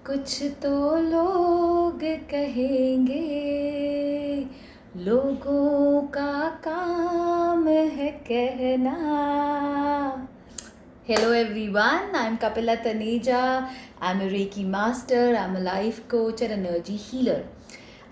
कुछ तो लोग कहेंगे, लोगों का काम है कहना। Hello everyone, I'm Kapila Taneja. I'm a Reiki master, I'm a life coach and energy healer.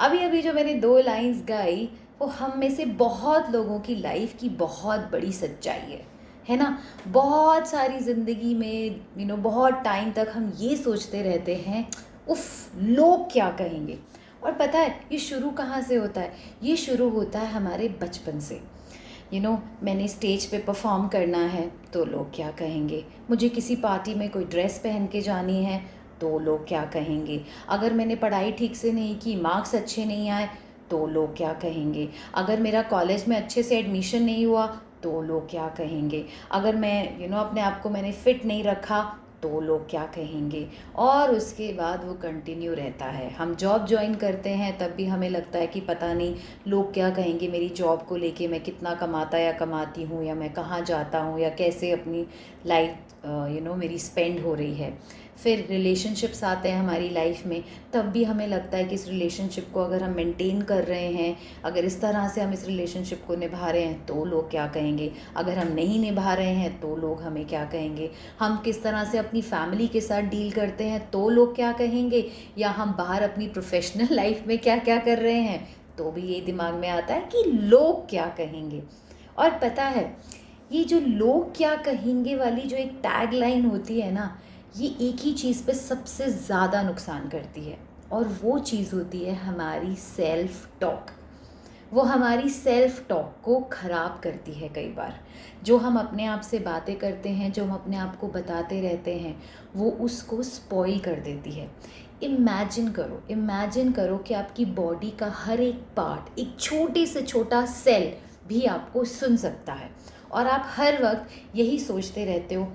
अभी अभी जो मैंने 2 लाइंस गाई वो हम में से बहुत लोगों की लाइफ की बहुत बड़ी सच्चाई है ना। बहुत सारी ज़िंदगी में बहुत टाइम तक हम ये सोचते रहते हैं, उफ लोग क्या कहेंगे। और पता है ये शुरू कहाँ से होता है? ये शुरू होता है हमारे बचपन से। मैंने स्टेज पे परफॉर्म करना है तो लोग क्या कहेंगे, मुझे किसी पार्टी में कोई ड्रेस पहन के जानी है तो लोग क्या कहेंगे, अगर मैंने पढ़ाई ठीक से नहीं की, मार्क्स अच्छे नहीं आए तो लोग क्या कहेंगे, अगर मेरा कॉलेज में अच्छे से एडमिशन नहीं हुआ तो लोग क्या कहेंगे, अगर मैं अपने आप को मैंने फ़िट नहीं रखा तो लोग क्या कहेंगे। और उसके बाद वो कंटिन्यू रहता है। हम जॉब ज्वाइन करते हैं तब भी हमें लगता है कि पता नहीं लोग क्या कहेंगे मेरी जॉब को लेके, मैं कितना कमाता या कमाती हूँ, या मैं कहाँ जाता हूँ, या कैसे अपनी लाइफ मेरी स्पेंड हो रही है। फिर रिलेशनशिप्स आते हैं हमारी लाइफ में, तब भी हमें लगता है कि इस रिलेशनशिप को अगर हम मेंटेन कर रहे हैं, अगर इस तरह से हम इस रिलेशनशिप को निभा रहे हैं तो लोग क्या कहेंगे, अगर हम नहीं निभा रहे हैं तो लोग हमें क्या कहेंगे, हम किस तरह से अपनी फैमिली के साथ डील करते हैं तो लोग क्या कहेंगे, या हम बाहर अपनी प्रोफेशनल लाइफ में क्या क्या कर रहे हैं तो भी ये दिमाग में आता है कि लोग क्या कहेंगे। और पता है ये जो लोग क्या कहेंगे वाली जो एक टैग लाइन होती है ना, ये एक ही चीज़ पे सबसे ज़्यादा नुकसान करती है, और वो चीज़ होती है हमारी सेल्फ टॉक। वो हमारी सेल्फ टॉक को ख़राब करती है कई बार। जो हम अपने आप से बातें करते हैं, जो हम अपने आप को बताते रहते हैं, वो उसको स्पॉइल कर देती है। इमेजिन करो कि आपकी बॉडी का हर एक पार्ट, एक छोटे से छोटा सेल भी आपको सुन सकता है, और आप हर वक्त यही सोचते रहते हो,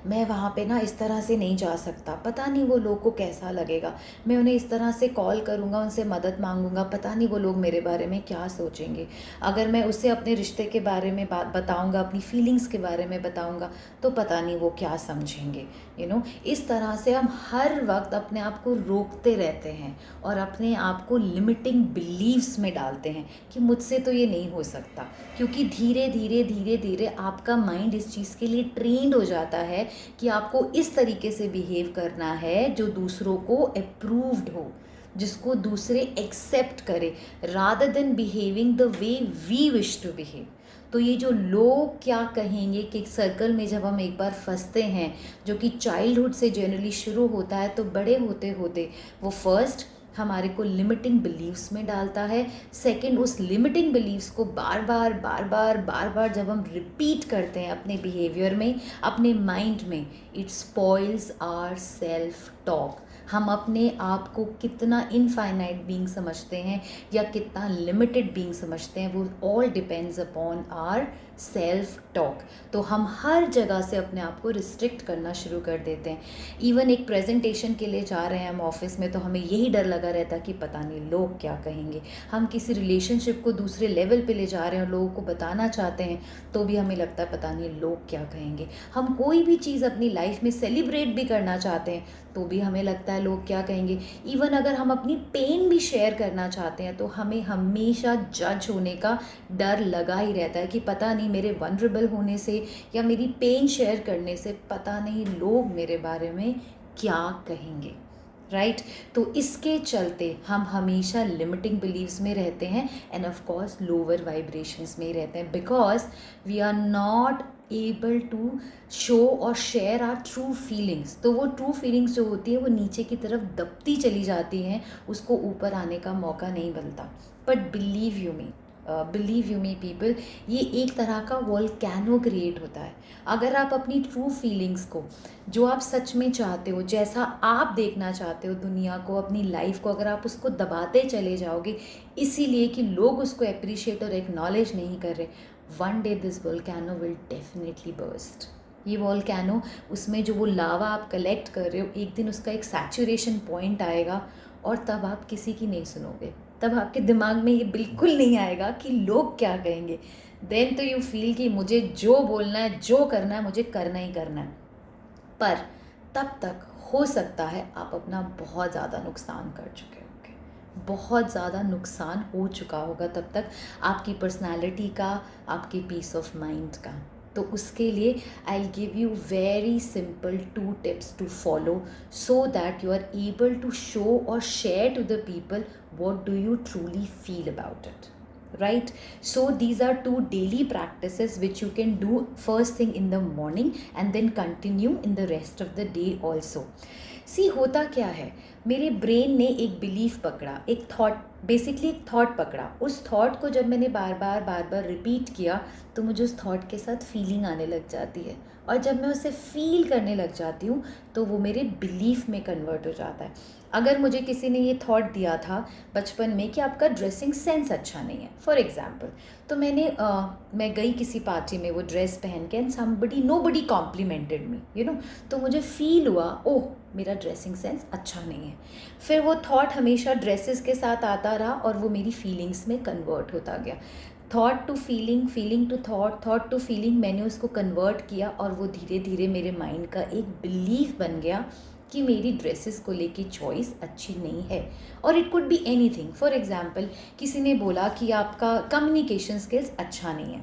मैं वहाँ पे ना इस तरह से नहीं जा सकता, पता नहीं वो लोग को कैसा लगेगा, मैं उन्हें इस तरह से कॉल करूँगा, उनसे मदद मांगूंगा, पता नहीं वो लोग मेरे बारे में क्या सोचेंगे, अगर मैं उससे अपने रिश्ते के बारे में बात बताऊँगा, अपनी फीलिंग्स के बारे में बताऊँगा तो पता नहीं वो क्या समझेंगे। इस तरह से हम हर वक्त अपने आप को रोकते रहते हैं और अपने आप को लिमिटिंग बिलीव्स में डालते हैं कि मुझसे तो ये नहीं हो सकता, क्योंकि धीरे धीरे धीरे धीरे आपका माइंड इस चीज़ के लिए ट्रेंड हो जाता है कि आपको इस तरीके से बिहेव करना है जो दूसरों को अप्रूव्ड हो, जिसको दूसरे एक्सेप्ट करे, rather than behaving the way we wish to behave. तो ये जो लोग क्या कहेंगे कि एक सर्कल में जब हम एक बार फंसते हैं, जो कि चाइल्डहुड से जनरली शुरू होता है, तो बड़े होते होते वो फर्स्ट हमारे को लिमिटिंग बिलीव्स में डालता है। सेकंड, उस लिमिटिंग बिलीव्स को बार बार जब हम रिपीट करते हैं अपने बिहेवियर में, अपने माइंड में, it spoils our self talk. हम अपने आप को कितना इनफाइनाइट बीइंग समझते हैं या कितना लिमिटेड बीइंग समझते हैं, वो all depends upon our self talk. तो हम हर जगह से अपने आप को रिस्ट्रिक्ट करना शुरू कर देते हैं। इवन एक प्रेजेंटेशन के लिए जा रहे हैं हम ऑफिस में, तो हमें यही डर लगा रहता है कि पता नहीं लोग क्या कहेंगे। हम किसी रिलेशनशिप को दूसरे लेवल पे ले जा रहे हैं और लोगों को बताना चाहते हैं तो भी हमें लगता है पता नहीं लोग क्या कहेंगे। हम कोई भी चीज़ अपनी लाइफ में सेलिब्रेट भी करना चाहते हैं तो भी हमें लगता है लोग क्या कहेंगे। इवन अगर हम अपनी पेन भी शेयर करना चाहते हैं तो हमें हमेशा जज होने का डर लगा ही रहता है कि पता नहीं मेरे वनरेबल होने से या मेरी पेन शेयर करने से पता नहीं लोग मेरे बारे में क्या कहेंगे, राइट। तो इसके चलते हम हमेशा लिमिटिंग बिलीव्स में रहते हैं and of course lower vibrations में ही रहते हैं, because we are not able to show और शेयर आर ट्रू फीलिंग्स। तो वो ट्रू फीलिंग्स जो होती है वो नीचे की तरफ दबती चली जाती हैं, उसको ऊपर आने का मौका नहीं बनता। But believe you me people, ये एक तरह का वोल्केनो क्रिएट होता है। अगर आप अपनी ट्रू फीलिंग्स को, जो आप सच में चाहते हो, जैसा आप देखना चाहते हो दुनिया को, अपनी लाइफ को, अगर आप उसको दबाते चले जाओगे इसीलिए कि लोग उसको अप्रिशिएट और एक्नॉलेज नहीं कर रहे, one day this volcano will definitely burst. ये वोल्केनो, उसमें जो वो लावा आप कलेक्ट कर रहे हो, एक दिन उसका एक सैचुरेशन पॉइंट आएगा और तब आप किसी की नहीं सुनोगे। तब आपके दिमाग में ये बिल्कुल नहीं आएगा कि लोग क्या कहेंगे। देन तो यू फील कि मुझे जो बोलना है, जो करना है, मुझे करना ही करना है। पर तब तक हो सकता है आप अपना बहुत ज़्यादा नुकसान कर चुके होंगे, बहुत ज़्यादा नुकसान हो चुका होगा तब तक आपकी पर्सनालिटी का, आपके पीस ऑफ माइंड का। तो उसके लिए I will give you very simple 2 tips to follow so that you are able to show और share to the people what do you truly feel about it, right? So these are 2 daily practices which you can do first thing in the morning and then continue in the rest of the day also. See, होता क्या है, मेरे brain ने एक belief पकड़ा, एक thought, basically एक thought पकड़ा। उस थॉट को जब मैंने बार बार रिपीट किया तो मुझे उस थॉट के साथ फीलिंग आने लग जाती है, और जब मैं उसे फील करने लग जाती हूँ तो वो मेरे बिलीफ में कन्वर्ट हो जाता है। अगर मुझे किसी ने ये थॉट दिया था बचपन में कि आपका ड्रेसिंग सेंस अच्छा नहीं है, फॉर एग्जाम्पल, तो मैं गई किसी पार्टी में वो ड्रेस पहन के and somebody nobody complimented me, you know, तो मुझे फील हुआ ओह मेरा ड्रेसिंग सेंस अच्छा नहीं है। फिर वो थॉट हमेशा ड्रेसेस के साथ आता रहा और वो मेरी फीलिंग्स में कन्वर्ट होता गया। Thought to feeling, feeling to thought, thought to feeling, मैंने उसको कन्वर्ट किया और वो धीरे धीरे मेरे माइंड का एक बिलीफ बन गया कि मेरी ड्रेसेस को लेके चॉइस अच्छी नहीं है। और it could be anything, for example किसी ने बोला कि आपका कम्युनिकेशन स्किल्स अच्छा नहीं है,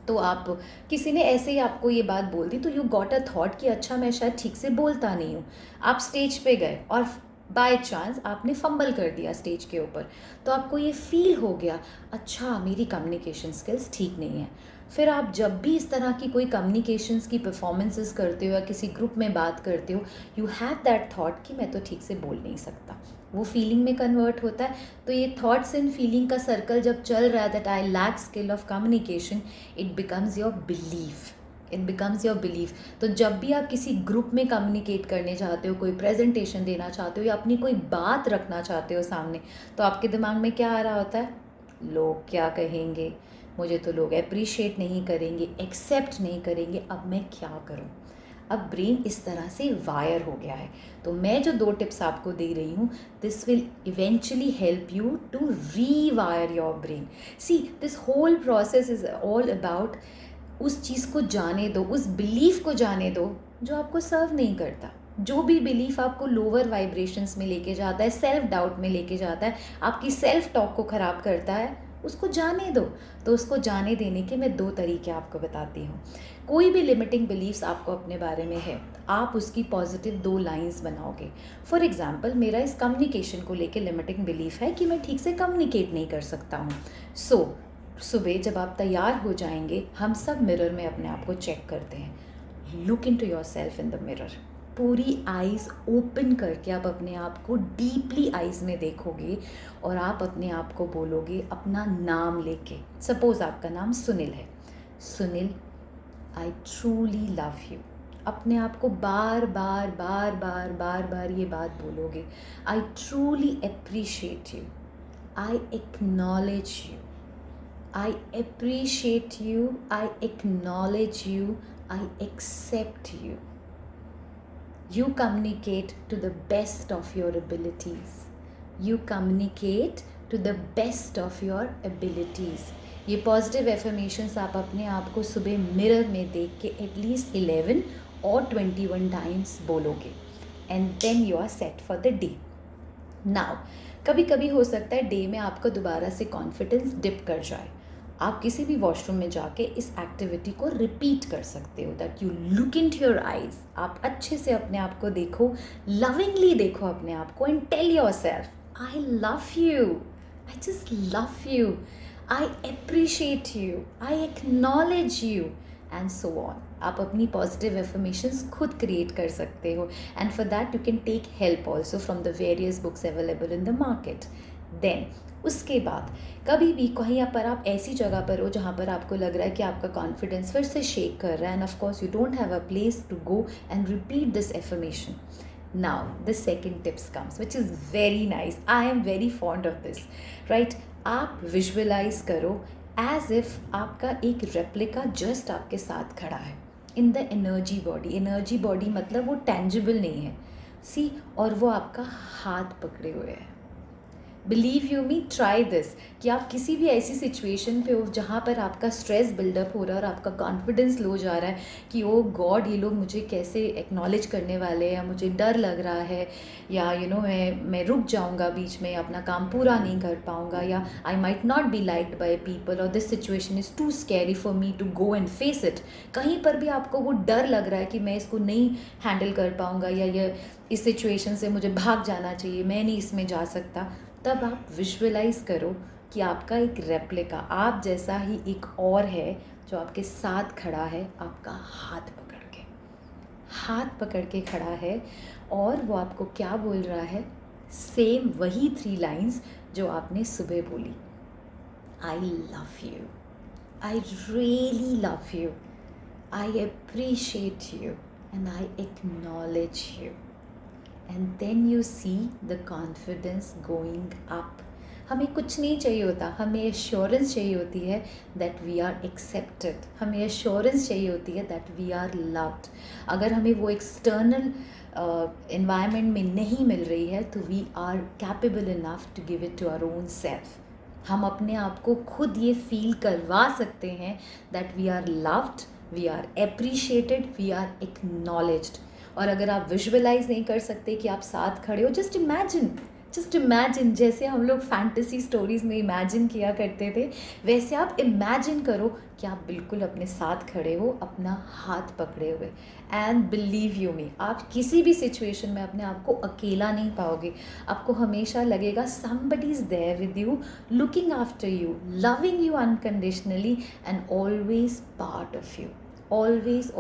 तो आप, किसी ने ऐसे ही आपको ये बात बोल दी तो यू गॉट अ थॉट कि अच्छा मैं शायद ठीक से बोलता नहीं हूँ। आप स्टेज पे गए और बाय चांस आपने फंबल कर दिया स्टेज के ऊपर, तो आपको ये फील हो गया अच्छा मेरी कम्युनिकेशन स्किल्स ठीक नहीं है। फिर आप जब भी इस तरह की कोई कम्युनिकेशंस की परफॉर्मेंसेस करते हो या किसी ग्रुप में बात करते हो, यू हैव दैट थॉट कि मैं तो ठीक से बोल नहीं सकता, वो फीलिंग में कन्वर्ट होता है। तो ये थॉट्स एंड फीलिंग का सर्कल जब चल रहा है that I lack skill of communication, it becomes your belief, it becomes your belief. तो जब भी आप किसी ग्रुप में कम्युनिकेट करने चाहते हो, कोई प्रेजेंटेशन देना चाहते हो या अपनी कोई बात रखना चाहते हो सामने, तो आपके दिमाग में क्या आ रहा होता है, लोग क्या कहेंगे, मुझे तो लोग अप्रिशिएट नहीं करेंगे, एक्सेप्ट नहीं करेंगे, अब मैं क्या करूं। अब ब्रेन इस तरह से वायर हो गया है। तो मैं जो 2 टिप्स आपको दे रही हूँ, this will eventually help you to rewire your brain. See, this whole process is all about उस चीज़ को जाने दो, उस बिलीफ को जाने दो जो आपको सर्व नहीं करता। जो भी बिलीफ आपको लोअर वाइब्रेशंस में लेके जाता है, सेल्फ डाउट में लेके जाता है, आपकी सेल्फ टॉक को ख़राब करता है, उसको जाने दो। तो उसको जाने देने के मैं 2 तरीके आपको बताती हूँ। कोई भी लिमिटिंग बिलीफ्स आपको अपने बारे में है, आप उसकी पॉजिटिव 2 लाइंस बनाओगे। फॉर एग्जाम्पल, मेरा इस कम्युनिकेशन को लेके लिमिटिंग बिलीफ है कि मैं ठीक से कम्युनिकेट नहीं कर सकता हूँ। सो सुबह जब आप तैयार हो जाएंगे, हम सब मिरर में अपने आप को चेक करते हैं। Look into yourself in the mirror, पूरी आइज़ ओपन करके आप अपने आप को डीपली आइज़ में देखोगे और आप अपने आप को बोलोगे अपना नाम लेके। सपोज़ आपका नाम सुनील है, Sunil I truly love you. अपने आप को बार बार ये बात बोलोगे, I truly appreciate you, I acknowledge you, I appreciate you, I acknowledge you, I accept you. You communicate to the best of your abilities. You communicate to the best of your abilities. ये positive affirmations आप अपने आप को सुबह mirror में देख के at least 11 और 21 टाइम्स बोलोगे, and then you are set for the day. Now, कभी कभी हो सकता है डे में आपका दोबारा से कॉन्फिडेंस डिप कर जाए, आप किसी भी वॉशरूम में जाके इस एक्टिविटी को रिपीट कर सकते हो, that you look into your eyes. आप अच्छे से अपने आप को देखो, लविंगली देखो अपने आप को, and tell yourself I love you, I just love you, I appreciate you, I acknowledge you, and so on. आप अपनी पॉजिटिव एफर्मेशंस खुद क्रिएट कर सकते हो, and for that you can take help also from the various books available in the market. Then उसके बाद कभी भी कहीं पर आप ऐसी जगह पर हो जहाँ पर आपको लग रहा है कि आपका कॉन्फिडेंस फिर से शेक कर रहा है, and of course you don't have a place to go and repeat this affirmation. Now the second tips comes which is very nice, I am very fond of this, right. आप visualize करो as if आपका एक replica just आपके साथ खड़ा है in the energy body. Energy body मतलब वो टेंजिबल नहीं है, सी, और वो आपका हाथ पकड़े हुए है। Believe you me, try this, कि आप किसी भी ऐसी सिचुएशन पे हो जहाँ पर आपका स्ट्रेस बिल्डअप हो रहा है और आपका कॉन्फिडेंस लो जा रहा है कि ओ गॉड ये लोग मुझे कैसे एक्नॉलेज करने वाले हैं, या मुझे डर लग रहा है, या मैं रुक जाऊँगा बीच में, अपना काम पूरा नहीं कर पाऊँगा, या I might not be liked by people, और this situation is too scary for me to go and face it. कहीं पर भी आपको वो डर लग रहा है कि मैं इसको नहीं हैंडल कर पाऊँगा, या ये इस सिचुएशन से मुझे भाग जाना चाहिए, मैं नहीं इसमें जा सकता, तब आप विजुअलाइज करो कि आपका एक रेप्लिका, आप जैसा ही एक और है जो आपके साथ खड़ा है, आपका हाथ पकड़ के खड़ा है, और वो आपको क्या बोल रहा है, सेम वही 3 लाइन्स जो आपने सुबह बोली, I love you, I really love you, I appreciate you, and I acknowledge you. And then you see the confidence going up. हमें कुछ नहीं चाहिए होता, हमें एश्योरेंस चाहिए होती है दैट वी आर एक्सेप्टेड, हमें एश्योरेंस चाहिए होती है दैट वी आर लव्ड। अगर हमें वो एक्सटर्नल इन्वायरमेंट में नहीं मिल रही है तो we are capable enough to give it to our own self. हम अपने आप को खुद ये फील करवा सकते हैं that we are loved, we are appreciated, we are acknowledged. और अगर आप विजुअलाइज नहीं कर सकते कि आप साथ खड़े हो, जस्ट इमेजिन जैसे हम लोग फैंटेसी स्टोरीज़ में इमेजिन किया करते थे, वैसे आप इमेजिन करो कि आप बिल्कुल अपने साथ खड़े हो, अपना हाथ पकड़े हुए। एंड बिलीव यू मी, आप किसी भी सिचुएशन में अपने आप को अकेला नहीं पाओगे। आपको हमेशा लगेगा somebody is there with you, looking after you, loving you unconditionally and always part of you, always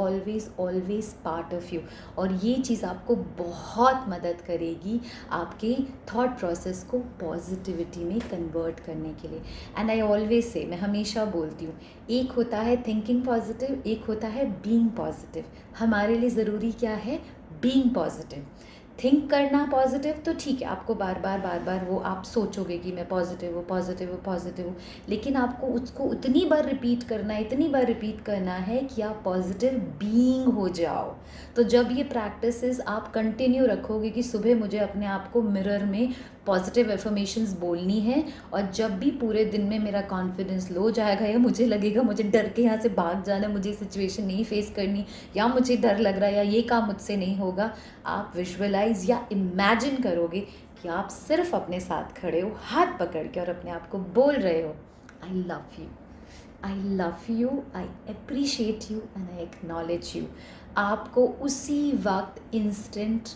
part of you. और ये चीज़ आपको बहुत मदद करेगी आपके थॉट प्रोसेस को पॉजिटिविटी में कन्वर्ट करने के लिए। एंड आई ऑलवेज से, मैं हमेशा बोलती हूँ, एक होता है थिंकिंग पॉजिटिव, एक होता है बीइंग पॉजिटिव। हमारे लिए ज़रूरी क्या है? Being positive. थिंक करना पॉजिटिव तो ठीक है, आपको बार बार वो आप सोचोगे कि मैं पॉजिटिव हूँ, लेकिन आपको उसको इतनी बार रिपीट करना है कि आप पॉजिटिव बीइंग हो जाओ। तो जब ये प्रैक्टिसेस आप कंटिन्यू रखोगे कि सुबह मुझे अपने आप को मिरर में पॉजिटिव एफर्मेशंस बोलनी है, और जब भी पूरे दिन में मेरा कॉन्फिडेंस लो जाएगा, या मुझे लगेगा मुझे डर के यहाँ से भाग जाना, मुझे सिचुएशन नहीं फेस करनी, या मुझे डर लग रहा है, या ये काम मुझसे नहीं होगा, आप विजुअलाइज या इमेजिन करोगे कि आप सिर्फ अपने साथ खड़े हो हाथ पकड़ के, और अपने आप को बोल रहे हो, आई love you, I appreciate you and I acknowledge you. आपको उसी वक्त इंस्टेंट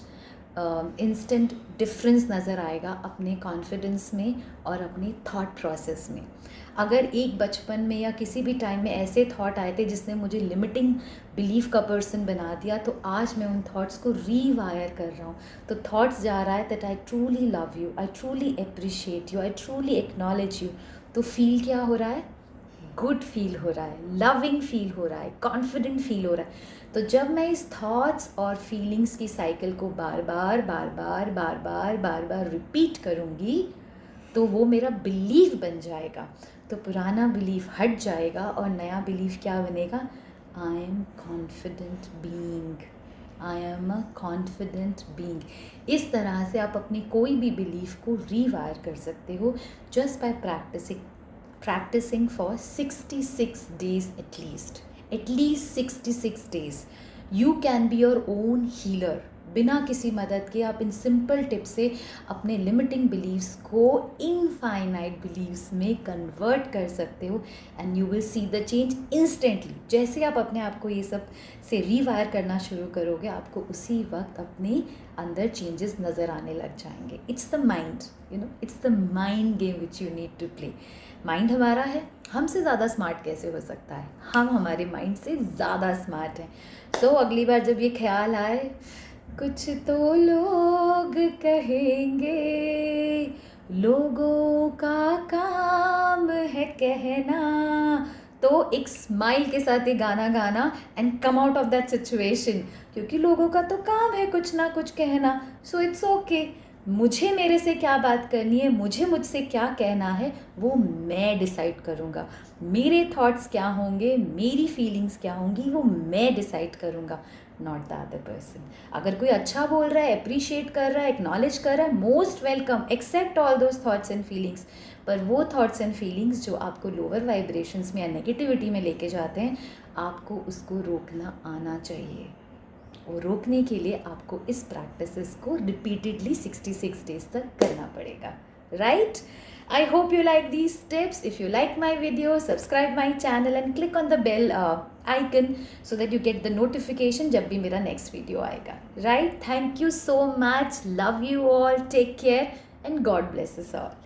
डिफरेंस नज़र आएगा अपने कॉन्फिडेंस में और अपने थॉट प्रोसेस में। अगर एक बचपन में या किसी भी टाइम में ऐसे थॉट आए थे जिसने मुझे लिमिटिंग बिलीफ का पर्सन बना दिया, तो आज मैं उन थॉट्स को रीवायर कर रहा हूँ। तो थॉट्स जा रहा है that I truly love you, I truly appreciate you, I truly acknowledge you. तो फील क्या हो रहा है? गुड फील हो रहा है, लविंग फील हो रहा है, कॉन्फिडेंट फील हो रहा है। तो जब मैं इस थॉट्स और फीलिंग्स की साइकिल को बार बार रिपीट करूँगी, तो वो मेरा बिलीफ बन जाएगा। तो पुराना बिलीफ हट जाएगा और नया बिलीफ क्या बनेगा? I am confident being, I am a confident being. इस तरह से आप अपनी कोई भी बिलीफ को रीवायर कर सकते हो just by practicing for 66 days at least 66 days. You can be your own healer. बिना किसी मदद के आप इन सिंपल टिप्स से अपने लिमिटिंग बिलीव्स को इनफाइनाइट बिलीव्स में कन्वर्ट कर सकते हो, and you will see the change instantly. जैसे आप अपने आप को ये सब से रीवायर करना शुरू करोगे, आपको उसी वक्त अपने अंदर चेंजेस नज़र आने लग जाएंगे। It's the mind, it's the mind game which you need to play. Mind हमारा है, हमसे ज़्यादा स्मार्ट कैसे हो सकता है? हम हमारे माइंड से ज़्यादा स्मार्ट हैं। सो अगली बार जब ये ख्याल आए, कुछ तो लोग कहेंगे, लोगों का काम है कहना, तो एक स्माइल के साथ ये गाना गाना and come out of that situation, क्योंकि लोगों का तो काम है कुछ ना कुछ कहना। सो इट्स ओके, मुझे मेरे से क्या बात करनी है, मुझे मुझसे क्या कहना है, वो मैं डिसाइड करूँगा। मेरे थॉट्स क्या होंगे, मेरी फीलिंग्स क्या होंगी, वो मैं डिसाइड करूँगा, नॉट द अदर पर्सन। अगर कोई अच्छा बोल रहा है, अप्रिशिएट कर रहा है, एक्नॉलेज कर रहा है, most welcome, accept all those thoughts and feelings. पर वो थॉट्स एंड फीलिंग्स जो आपको लोअर वाइब्रेशंस में या नेगेटिविटी में लेके जाते हैं, आपको उसको रोकना आना चाहिए। और रोकने के लिए आपको इस प्रैक्टिसेस को रिपीटेडली 66 डेज तक करना पड़ेगा, right? I hope you like these tips. If you like my video, subscribe my channel and click on the bell icon so that you get the notification जब भी मेरा next video आएगा, right? Thank you so much. Love you all. Take care and God bless us all.